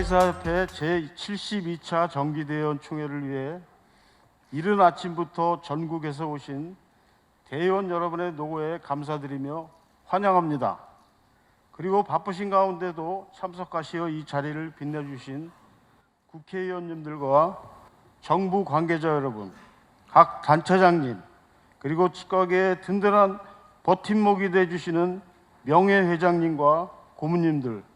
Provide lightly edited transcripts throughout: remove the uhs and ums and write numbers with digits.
치과의사협회 제72차 정기대의원 총회를 위해 이른 아침부터 전국에서 오신 대의원 여러분의 노고에 감사드리며 환영합니다. 그리고 바쁘신 가운데도 참석하시어 이 자리를 빛내주신 국회의원님들과 정부 관계자 여러분, 각 단체장님, 그리고 치과계의 든든한 버팀목이 되어주시는 명예회장님과 고문님들,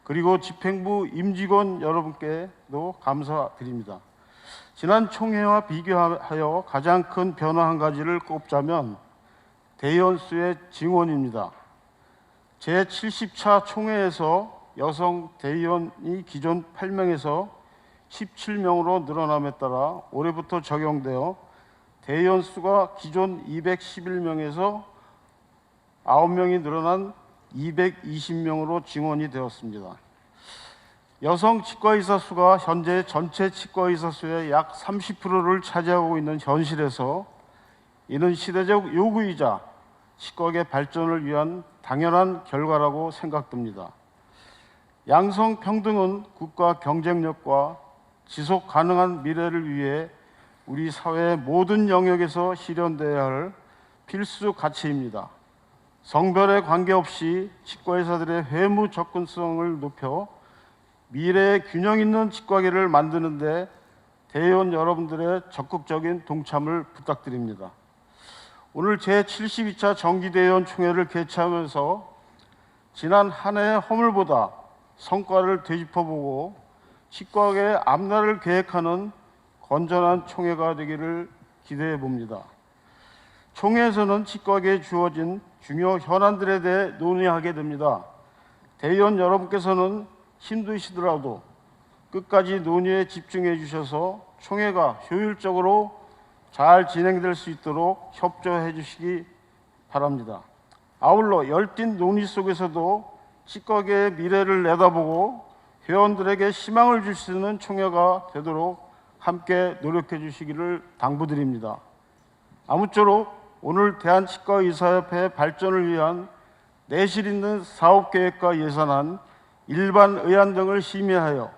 그리고 집행부 임직원 여러분께도 감사드립니다. 지난 총회와 비교하여 가장 큰 변화 한 가지를 꼽자면 대의원 수의 증원입니다. 제70차 총회에서 여성 대의원이 기존 8명에서 17명으로 늘어남에 따라 올해부터 적용되어 대의원 수가 기존 211명에서 9명이 늘어난 220명으로 증원이 되었습니다. 여성 치과의사 수가 현재 전체 치과의사 수의 약 30%를 차지하고 있는 현실에서 이는 시대적 요구이자 치과계 발전을 위한 당연한 결과라고 생각됩니다. 양성평등은 국가 경쟁력과 지속 가능한 미래를 위해 우리 사회의 모든 영역에서 실현되어야 할 필수 가치입니다. 성별에 관계없이 치과의사들의 회무 접근성을 높여 미래의 균형 있는 치과계를 만드는 데 대의원 여러분들의 적극적인 동참을 부탁드립니다. 오늘 제72차 정기대의원 총회를 개최하면서 지난 한 해의 허물보다 성과를 되짚어보고 치과계의 앞날을 계획하는 건전한 총회가 되기를 기대해 봅니다. 총회에서는 치과계에 주어진 중요 현안들에 대해 논의하게 됩니다. 대의원 여러분께서는 힘드시더라도 끝까지 논의에 집중해 주셔서 총회가 효율적으로 잘 진행될 수 있도록 협조해 주시기 바랍니다. 아울러 열띤 논의 속에서도 치과계의 미래를 내다보고 회원들에게 희망을 줄 수 있는 총회가 되도록 함께 노력해 주시기를 당부드립니다. 아무쪼록 오늘 대한치과의사협회 발전을 위한 내실 있는 사업계획과 예산안, 일반 의안 등을 심의하여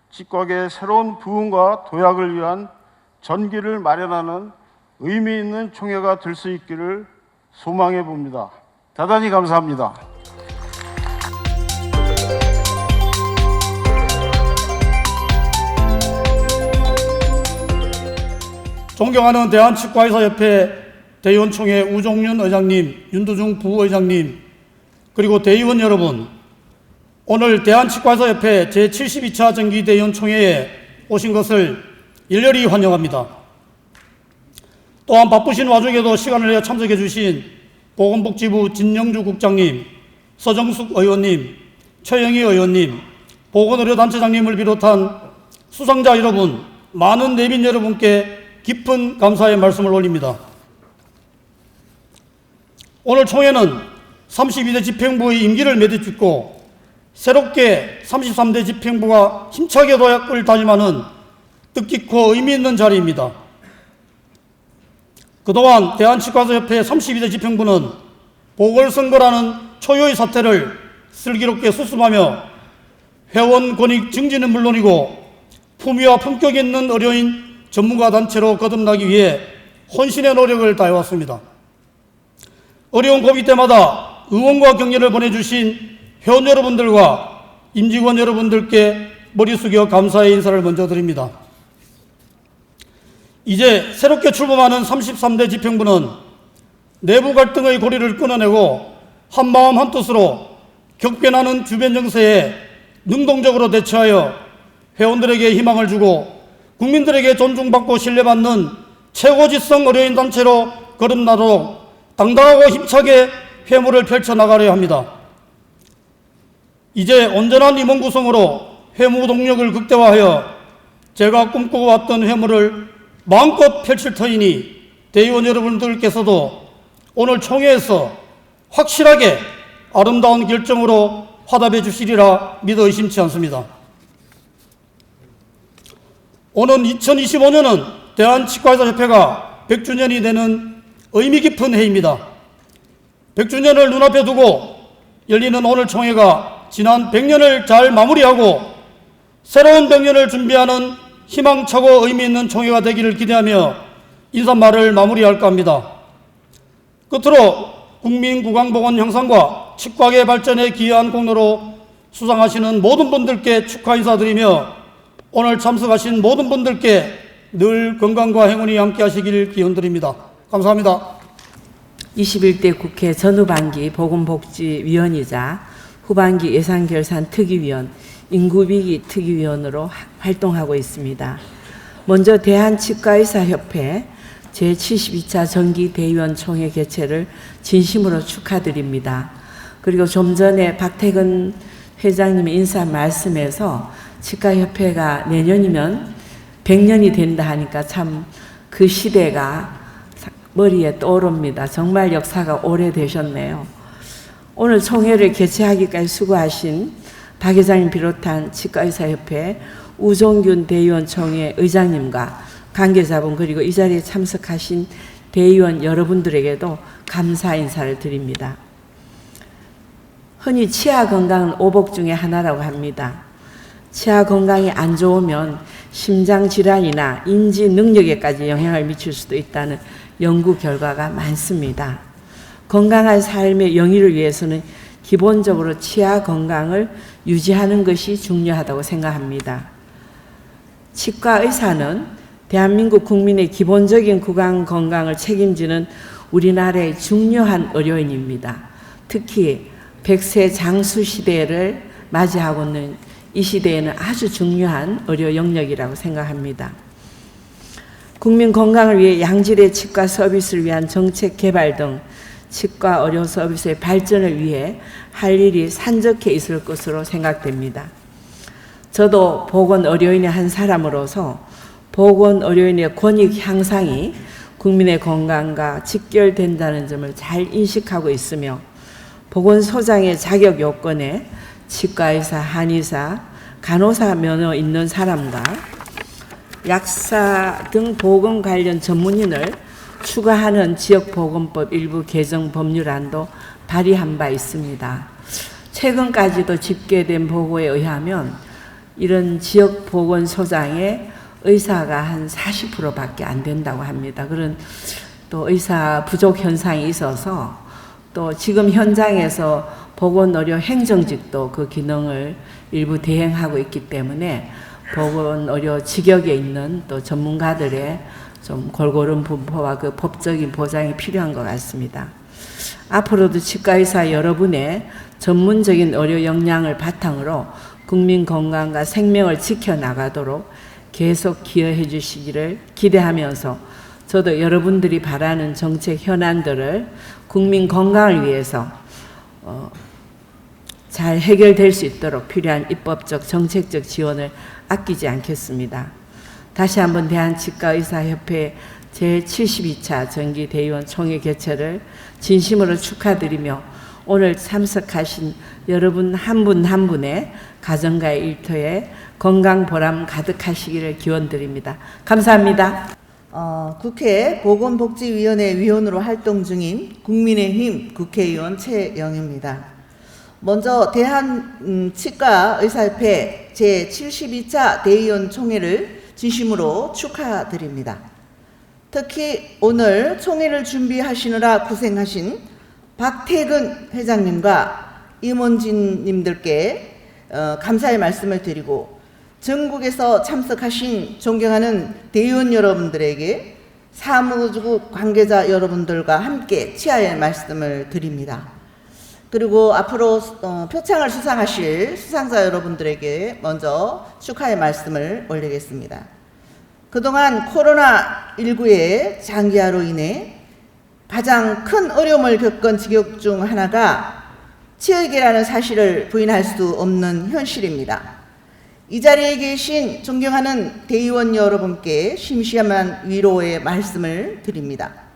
치과계의 새로운 부흥과 도약을 위한 전기를 마련하는 의미 있는 총회가 될 수 있기를 소망해 봅니다. 대단히 감사합니다. 존경하는 대한치과의사협회 대의원 총회 우종윤 의장님, 윤두중 부의장님, 그리고 대의원 여러분, 오늘 대한치과의사협회 제72차 정기대의원 총회에 오신 것을 열렬히 환영합니다. 또한 바쁘신 와중에도 시간을 내어 참석해 주신 보건복지부 진영주 국장님, 서정숙 의원님, 최영희 의원님, 보건의료단체장님을 비롯한 수상자 여러분, 많은 내빈 여러분께 깊은 감사의 말씀을 올립니다. 오늘 총회는 32대 집행부의 임기를 매듭짓고 새롭게 33대 집행부가 힘차게 도약을 다짐하는 뜻깊고 의미 있는 자리입니다. 그동안 대한치과의사협회 32대 집행부는 보궐선거라는 초유의 사태를 슬기롭게 수습하며 회원 권익 증진은 물론이고 품위와 품격 있는 의료인 전문가 단체로 거듭나기 위해 혼신의 노력을 다해왔습니다. 어려운 고비 때마다 응원과 격려를 보내주신 회원 여러분들과 임직원 여러분들께 머리 숙여 감사의 인사를 먼저 드립니다. 이제 새롭게 출범하는 33대 집행부는 내부 갈등의 고리를 끊어내고 한마음 한뜻으로 격변하는 주변 정세에 능동적으로 대처하여 회원들에게 희망을 주고 국민들에게 존중받고 신뢰받는 최고지성 의료인 단체로 거듭나도록 당당하고 힘차게 회무를 펼쳐나가려 합니다. 이제 온전한 임원 구성으로 회무 동력을 극대화하여 제가 꿈꾸고 왔던 회무를 마음껏 펼칠 터이니 대의원 여러분들께서도 오늘 총회에서 확실하게 아름다운 결정으로 화답해 주시리라 믿어 의심치 않습니다. 오는 2025년은 대한치과의사협회가 100주년이 되는 의미 깊은 해입니다. 100주년을 눈앞에 두고 열리는 오늘 총회가 지난 100년을 잘 마무리하고 새로운 100년을 준비하는 희망차고 의미 있는 총회가 되기를 기대하며 인사말을 마무리할까 합니다. 끝으로 국민구강보건 향상과 치과계 발전에 기여한 공로로 수상하시는 모든 분들께 축하 인사드리며 오늘 참석하신 모든 분들께 늘 건강과 행운이 함께하시길 기원드립니다. 감사합니다. 21대 국회 전후반기 보건복지위원이자 후반기 예산결산특위위원, 인구위기 특위위원으로 활동하고 있습니다. 먼저 대한치과의사협회 제72차 정기대의원 총회 개최를 진심으로 축하드립니다. 그리고 좀 전에 박태근 회장님의 인사 말씀에서 치과협회가 내년이면 100년이 된다 하니까 참 그 시대가 머리에 떠오릅니다. 정말 역사가 오래되셨네요. 오늘 총회를 개최하기까지 수고하신 박 회장님 비롯한 치과의사협회 우종균 대의원 총회 의장님과 관계자분 그리고 이 자리에 참석하신 대의원 여러분들에게도 감사 인사를 드립니다. 흔히 치아 건강은 오복 중에 하나라고 합니다. 치아 건강이 안 좋으면 심장 질환이나 인지 능력에까지 영향을 미칠 수도 있다는 연구 결과가 많습니다. 건강한 삶의 영위를 위해서는 기본적으로 치아 건강을 유지하는 것이 중요하다고 생각합니다. 치과 의사는 대한민국 국민의 기본적인 구강 건강을 책임지는 우리나라의 중요한 의료인입니다. 특히 100세 장수 시대를 맞이하고 있는 이 시대에는 아주 중요한 의료 영역이라고 생각합니다. 국민 건강을 위해 양질의 치과 서비스를 위한 정책 개발 등 치과 의료 서비스의 발전을 위해 할 일이 산적해 있을 것으로 생각됩니다. 저도 보건의료인의 한 사람으로서 보건의료인의 권익 향상이 국민의 건강과 직결된다는 점을 잘 인식하고 있으며 보건소장의 자격 요건에 치과의사, 한의사, 간호사 면허 있는 사람과 약사 등 보건 관련 전문인을 추가하는 지역보건법 일부 개정 법률안도 발의한 바 있습니다. 최근까지도 집계된 보고에 의하면 이런 지역보건소장의 의사가 한 40%밖에 안 된다고 합니다. 그런 또 의사 부족 현상이 있어서 또 지금 현장에서 보건의료 행정직도 그 기능을 일부 대행하고 있기 때문에 보건의료 직역에 있는 또 전문가들의 좀 골고루 분포와 그 법적인 보장이 필요한 것 같습니다. 앞으로도 치과의사 여러분의 전문적인 의료 역량을 바탕으로 국민 건강과 생명을 지켜나가도록 계속 기여해 주시기를 기대하면서 저도 여러분들이 바라는 정책 현안들을 국민 건강을 위해서 잘 해결될 수 있도록 필요한 입법적, 정책적 지원을 아끼지 않겠습니다. 다시 한번 대한치과의사협회 제72차 정기대의원 총회 개최를 진심으로 축하드리며 오늘 참석하신 여러분 한 분 한 분의 가정과의 일터에 건강 보람 가득하시기를 기원드립니다. 감사합니다. 국회 보건복지위원회 위원으로 활동 중인 국민의힘 국회의원 최영입니다. 먼저 대한치과의사협회 제72차 대의원 총회를 진심으로 축하드립니다. 특히 오늘 총회를 준비하시느라 고생하신 박태근 회장님과 임원진 님들께 감사의 말씀을 드리고 전국에서 참석하신 존경하는 대의원 여러분들에게 사무국 관계자 여러분들과 함께 치아의 말씀을 드립니다. 그리고 앞으로 표창을 수상하실 수상자 여러분들에게 먼저 축하의 말씀을 올리겠습니다. 그동안 코로나19의 장기화로 인해 가장 큰 어려움을 겪은 직역 중 하나가 치역이라는 사실을 부인할 수 없는 현실입니다. 이 자리에 계신 존경하는 대의원 여러분께 심심한 위로의 말씀을 드립니다.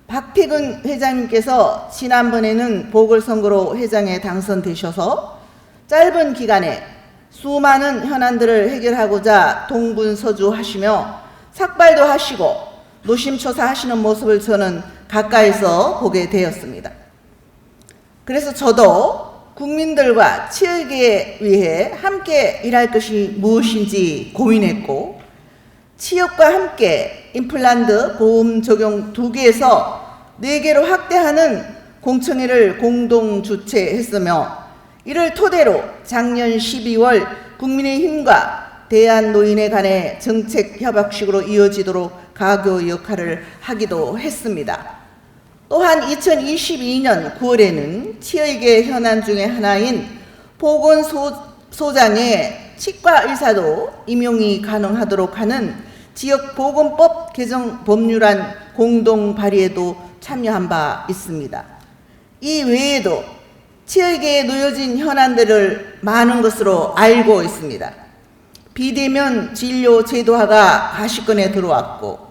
박태근 회장님께서 지난번에는 보궐선거로 회장에 당선되셔서 짧은 기간에 수많은 현안들을 해결하고자 동분서주하시며 삭발도 하시고 노심초사하시는 모습을 저는 가까이서 보게 되었습니다. 그래서 저도 국민들과 치역에 위해 함께 일할 것이 무엇인지 고민했고, 치역과 함께 임플란트 보험 적용 2개에서 4개로 확대하는 공청회를 공동 주최했으며, 이를 토대로 작년 12월 국민의힘과 대한노인회 간의 정책 협약식으로 이어지도록 가교 역할을 하기도 했습니다. 또한 2022년 9월에는 치의계 현안 중의 하나인 보건소장의 치과 의사도 임용이 가능하도록 하는 지역보건법 개정 법률안 공동 발의에도 참여한 바 있습니다. 이 외에도 치의계에 놓여진 현안들을 많은 것으로 알고 있습니다. 비대면 진료 제도화가 가시권에 들어왔고,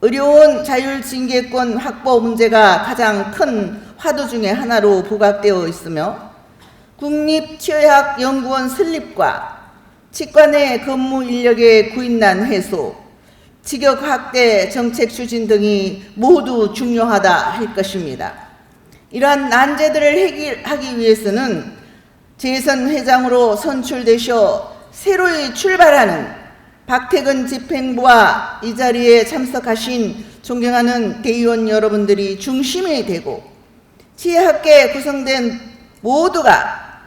의료원 자율징계권 확보 문제가 가장 큰 화두 중의 하나로 부각되어 있으며, 국립치의학연구원 설립과 치과 내 근무 인력의 구인난 해소, 직역 확대 정책 추진 등이 모두 중요하다 할 것입니다. 이러한 난제들을 해결하기 위해서는 재선 회장으로 선출되셔 새로이 출발하는 박태근 집행부와 이 자리에 참석하신 존경하는 대의원 여러분들이 중심이 되고, 치의학계 구성된 모두가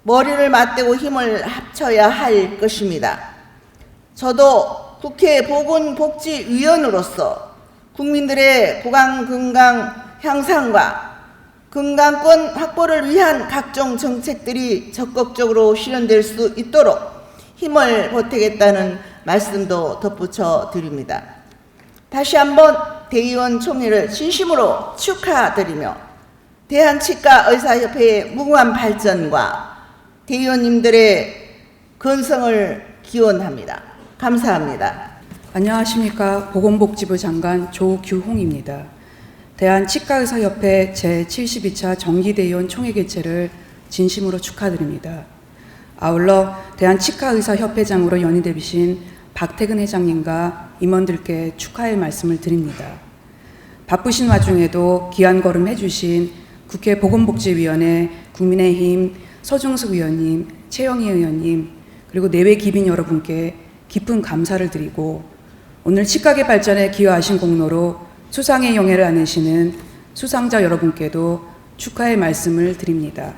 머리를 맞대고 힘을 합쳐야 할 것입니다. 저도 국회 보건복지위원으로서 국민들의 구강 건강 향상과 건강권 확보를 위한 각종 정책들이 적극적으로 실현될 수 있도록 힘을 보태겠다는 말씀도 덧붙여 드립니다. 다시 한번 대의원 총회를 진심으로 축하드리며, 대한치과의사협회의 무궁한 발전과 대의원님들의 건성을 기원합니다. 감사합니다. 안녕하십니까. 보건복지부 장관 조규홍입니다. 대한치과의사협회 제72차 정기대의원 총회 개최를 진심으로 축하드립니다. 아울러 대한치과의사협회장으로 연임되신 박태근 회장님과 임원들께 축하의 말씀을 드립니다. 바쁘신 와중에도 귀한 걸음 해주신 국회 보건복지위원회 국민의힘 서중석 의원님, 최영희 의원님, 그리고 내외 기빈 여러분께 깊은 감사를 드리고, 오늘 치과계 발전에 기여하신 공로로 수상의 영예를 안으시는 수상자 여러분께도 축하의 말씀을 드립니다.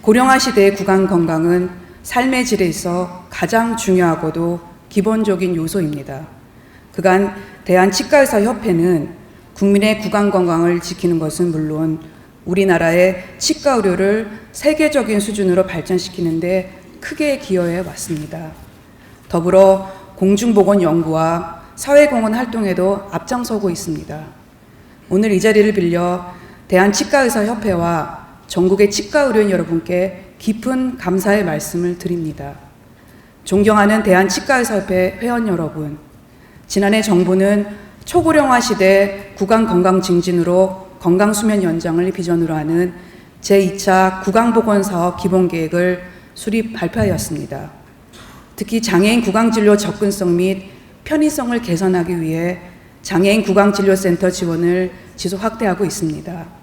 고령화 시대의 구강 건강은 삶의 질에 있어 가장 중요하고도 기본적인 요소입니다. 그간 대한치과의사협회는 국민의 구강 건강을 지키는 것은 물론 우리나라의 치과 의료를 세계적인 수준으로 발전시키는 데 크게 기여해 왔습니다. 더불어 공중보건 연구와 사회공헌 활동에도 앞장서고 있습니다. 오늘 이 자리를 빌려 대한치과의사협회와 전국의 치과의료인 여러분께 깊은 감사의 말씀을 드립니다. 존경하는 대한치과의사협회 회원 여러분, 지난해 정부는 초고령화 시대 구강건강 증진으로 건강수면 연장을 비전으로 하는 제2차 구강보건사업 기본계획을 수립 발표하였습니다. 특히 장애인 구강진료 접근성 및 편의성을 개선하기 위해 장애인 구강진료센터 지원을 지속 확대하고 있습니다.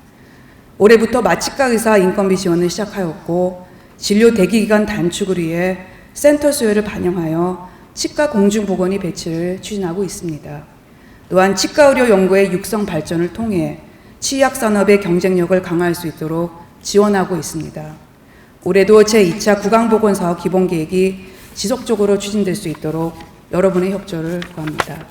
올해부터 마취과 의사 인건비 지원을 시작하였고, 진료 대기기간 단축을 위해 센터 수요를 반영하여 치과 공중보건의 배치를 추진하고 있습니다. 또한 치과의료 연구의 육성 발전을 통해 치의학산업의 경쟁력을 강화할 수 있도록 지원하고 있습니다. 올해도 제2차 구강보건사업 기본계획이 지속적으로 추진될 수 있도록 여러분의 협조를 구합니다.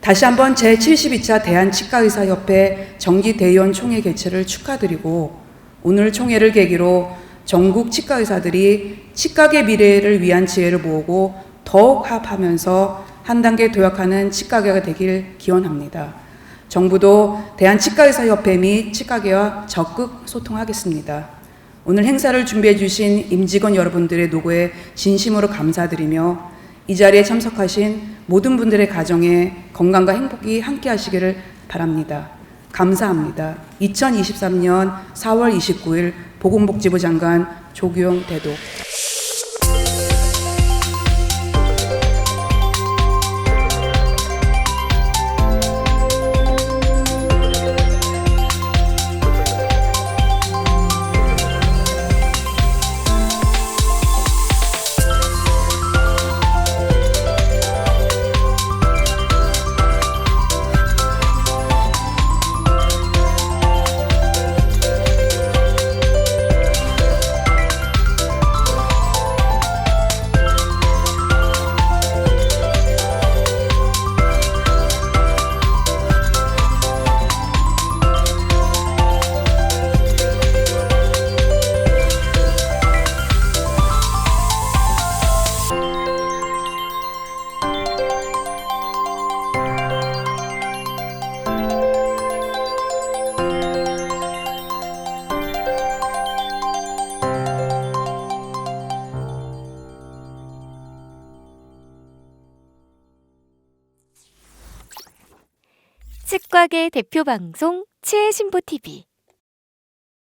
다시 한번 제72차 대한치과의사협회 정기대의원 총회 개최를 축하드리고, 오늘 총회를 계기로 전국 치과의사들이 치과계 미래를 위한 지혜를 모으고 더욱 합하면서 한 단계 도약하는 치과계가 되길 기원합니다. 정부도 대한치과의사협회 및 치과계와 적극 소통하겠습니다. 오늘 행사를 준비해 주신 임직원 여러분들의 노고에 진심으로 감사드리며, 이 자리에 참석하신 모든 분들의 가정에 건강과 행복이 함께 하시기를 바랍니다. 감사합니다. 2023년 4월 29일 보건복지부 장관 조규홍 대도. 치과계 대표 방송 치해신보TV